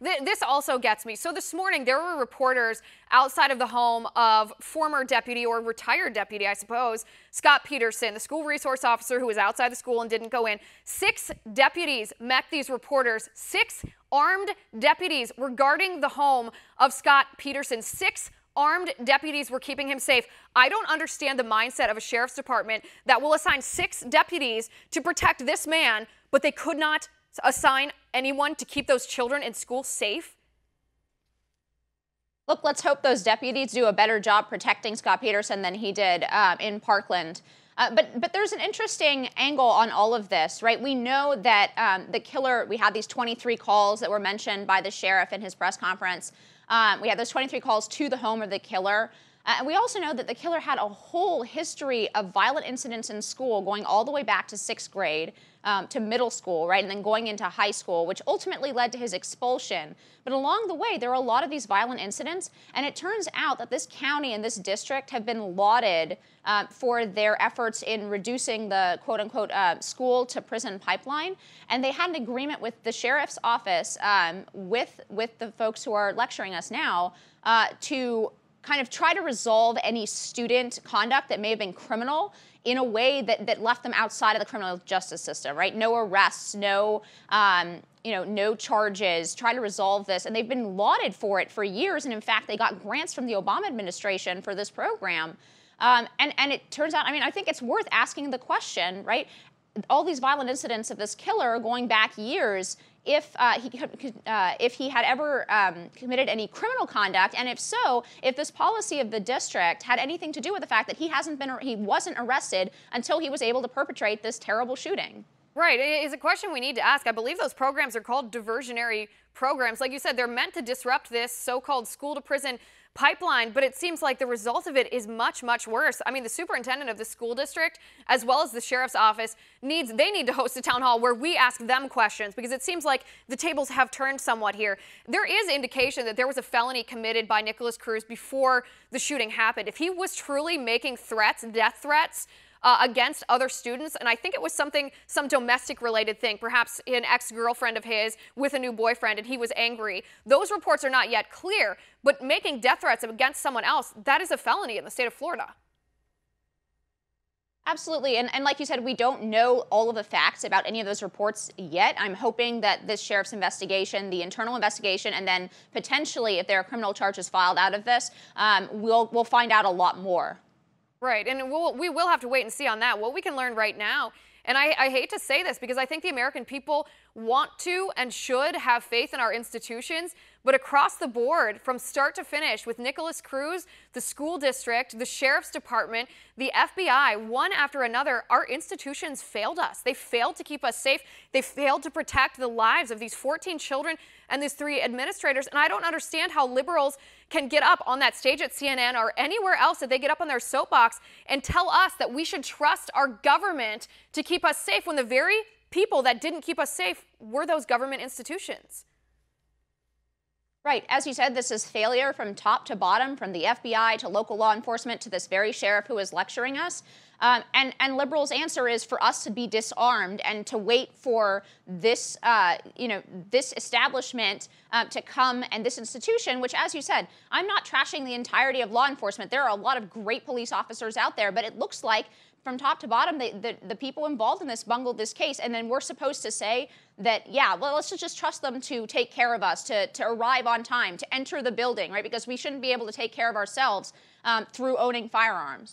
This also gets me. So this morning, there were reporters outside of the home of former deputy, or retired deputy, I suppose, Scott Peterson, the school resource officer who was outside the school and didn't go in. 6 deputies met these reporters, 6 armed deputies were guarding the home of Scott Peterson. 6 armed deputies were keeping him safe. I don't understand the mindset of a sheriff's department that will assign 6 deputies to protect this man, but they could not assign anyone to keep those children in school safe. Look, let's hope those deputies do a better job protecting Scott Peterson than he did in Parkland. But there's an interesting angle on all of this, right? We know that the killer, we had these 23 calls that were mentioned by the sheriff in his press conference. We had those 23 calls to the home of the killer. And we also know that the killer had a whole history of violent incidents in school, going all the way back to 6th grade, to middle school, right, and then going into high school, which ultimately led to his expulsion. But along the way, there are a lot of these violent incidents, and it turns out that this county and this district have been lauded for their efforts in reducing the quote-unquote school to prison pipeline. And they had an agreement with the sheriff's office, with the folks who are lecturing us now, to kind of try to resolve any student conduct that may have been criminal in a way that left them outside of the criminal justice system, right? No arrests, no charges, try to resolve this. And they've been lauded for it for years. And in fact, they got grants from the Obama administration for this program. And it turns out, I mean, I think it's worth asking the question, right? All these violent incidents of this killer going back years, if he had ever committed any criminal conduct, and if so, if this policy of the district had anything to do with the fact that he wasn't arrested until he was able to perpetrate this terrible shooting. Right. It is a question we need to ask. I believe those programs are called diversionary programs. Like you said, they're meant to disrupt this so-called school-to-prison pipeline, but it seems like the result of it is much, much worse. I mean, the superintendent of the school district, as well as the sheriff's office, need to host a town hall where we ask them questions, because it seems like the tables have turned somewhat here. There is indication that there was a felony committed by Nicholas Cruz before the shooting happened. If he was truly making threats, death threats, against other students, and I think it was some domestic related thing, perhaps an ex-girlfriend of his with a new boyfriend, and he was angry. Those reports are not yet clear, but making death threats against someone else, that is a felony in the state of Florida. Absolutely. And like you said, we don't know all of the facts about any of those reports yet. I'm hoping that this sheriff's investigation, the internal investigation, and then potentially if there are criminal charges filed out of this, we'll find out a lot more. Right, and we will have to wait and see on that. What we can learn right now, and I hate to say this because I think the American people want to and should have faith in our institutions, but across the board, from start to finish, with Nicholas Cruz, the school district, the sheriff's department, the FBI, one after another, our institutions failed us. They failed to keep us safe. They failed to protect the lives of these 14 children and these 3 administrators. And I don't understand how liberals can get up on that stage at CNN or anywhere else that they get up on their soapbox and tell us that we should trust our government to keep us safe when the very people that didn't keep us safe were those government institutions. Right. As you said, this is failure from top to bottom, from the FBI to local law enforcement to this very sheriff who is lecturing us. And liberals' answer is for us to be disarmed and to wait for this, this establishment to come, and this institution, which, as you said, I'm not trashing the entirety of law enforcement. There are a lot of great police officers out there, but it looks like from top to bottom, the people involved in this bungled this case. And then we're supposed to say that, yeah, well, let's just trust them to take care of us, to arrive on time, to enter the building, right? Because we shouldn't be able to take care of ourselves through owning firearms.